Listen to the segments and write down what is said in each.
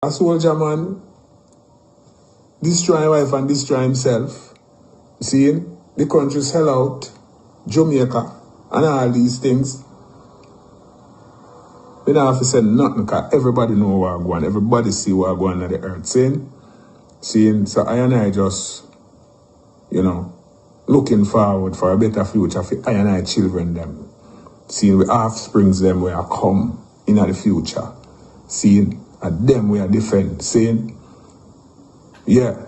a soldier man destroy his wife and destroy himself. See, the country sell out, Jamaica, and all these things. We don't have to say nothing because everybody know what I'm going. Everybody see what I'm going on the earth. Seeing, so I and I just, looking forward for a better future for I and I children them. Seeing we offsprings them where I come in the future. Seeing at them we are defend. Saying, yeah.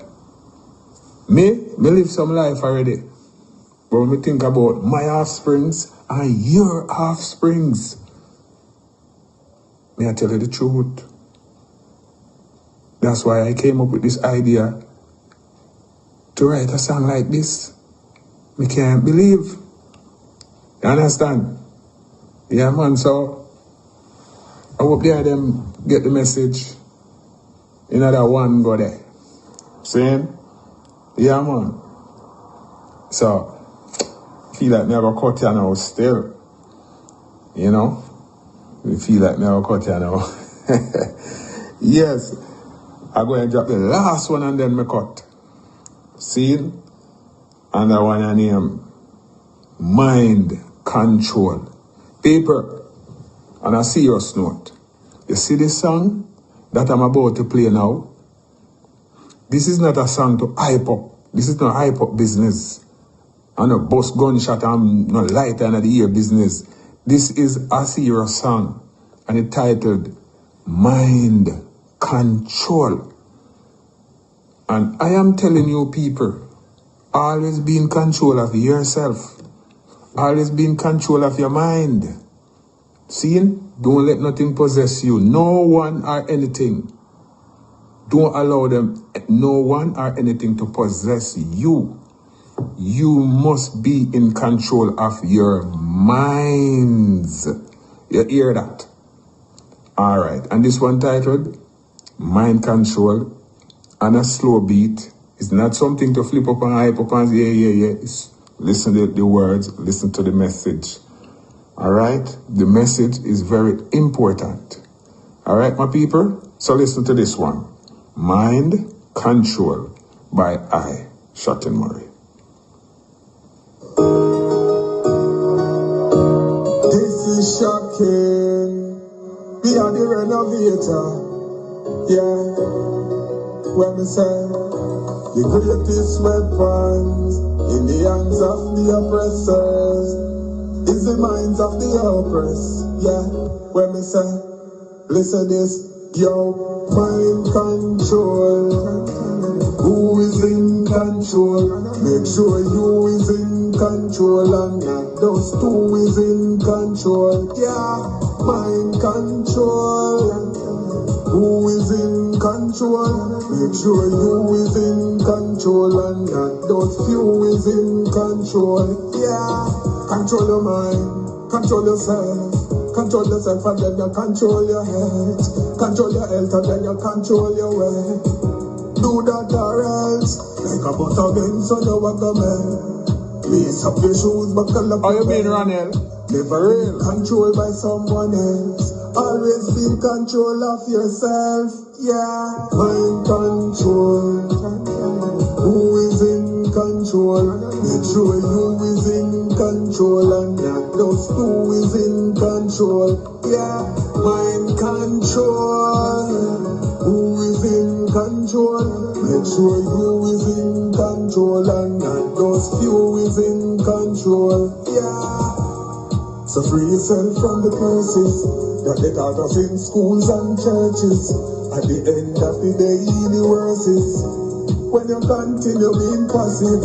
Me live some life already. But when we think about my offsprings and your offsprings, may I tell you the truth? That's why I came up with this idea to write a song like this. Me can't believe. You understand? Yeah, man, so I hope they them get the message. That one go there. Saying? Yeah, man. So, feel like me have a cut here now still. We feel like me have a cut here now. Yes. I'm going to drop the last one and then me cut. See? And that one I name Mind Control. Paper. On a serious note. You see this song that I'm about to play now? This is not a song to hype up. This is not hype up business. And a bust gunshot and no lighter in the ear business. This is a serious song. And it's titled Mind Control. And I am telling you people, always be in control of yourself. Always be in control of your mind. Seeing? Don't let nothing possess you. No one or anything. Don't allow them, no one or anything to possess you. You must be in control of your minds. You hear that? Alright, and this one titled Mind Control and a slow beat. It's not something to flip up and hype up and say, yeah. Listen to the words, listen to the message. Alright? The message is very important. Alright, my people? So listen to this one. Mind Control by I, Shotton Murray. This is shocking. We are the renovator. Yeah. When we say the greatest weapons in the hands of the oppressors is the minds of the oppressed. Yeah. When we say, listen this. Yo, mind control. Who is in control? Make sure you is in control and not those two is in control. Yeah, mind control. Who is in control? Make sure you is in control and not those few is in control. Yeah, control your mind, control yourself. Control yourself and then you control your head. Control your health and then you control your way. Do that or else. Like a butter gun so you walk a man. Lace up your shoes, buckle up. How you been, Ronel? Never real. Controlled by someone else. Always be in control of yourself. Yeah. Mind control. Who is in control? Make sure you is in control and not those two is in control. Yeah, mind control. Who is in control? Make sure you is in control and not those few is in control. Yeah. So free yourself from the curses that they taught us in schools and churches. At the end of the day, the worst is when you continue being passive.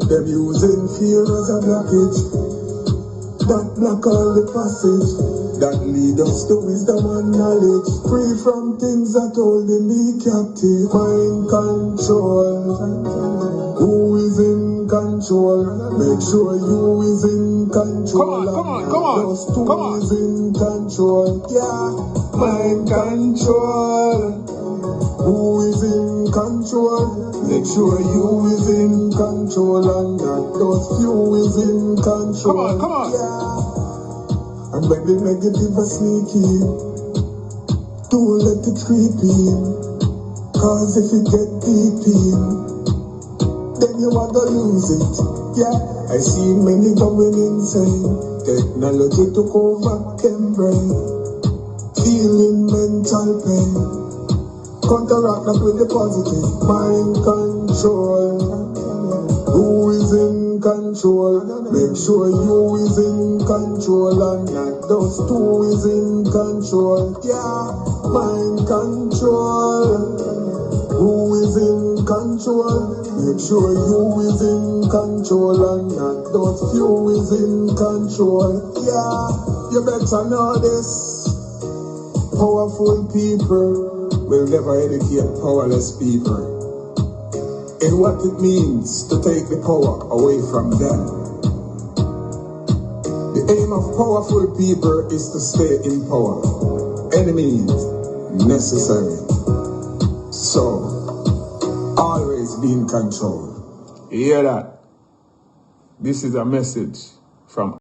Them using fear as a blockage that block all the passage that lead us to wisdom and knowledge. Free from things that holding me captive. Mind control. Who is in control? Make sure you is in control. Come on. Those two is in control. Yeah, mind control. Who is in control? Make sure you is in control and not those few is in control. Come on. Yeah. And when the negative are sneaky, Don't let it creep in, cause if it get deep in, then you want to lose it. Yeah, I see many going insane. Technology took over them brain, feeling mental pain. Counteract that with the positive mind control. Who is in control? Make sure you is in control and not those two is in control. Yeah, mind control. Who is in control? Make sure you is in control and not those few is in control. Yeah, you better know this. Powerful people will never educate powerless people in what it means to take the power away from them. The aim of powerful people is to stay in power, any means necessary. So, always be in control. You hear that? This is a message from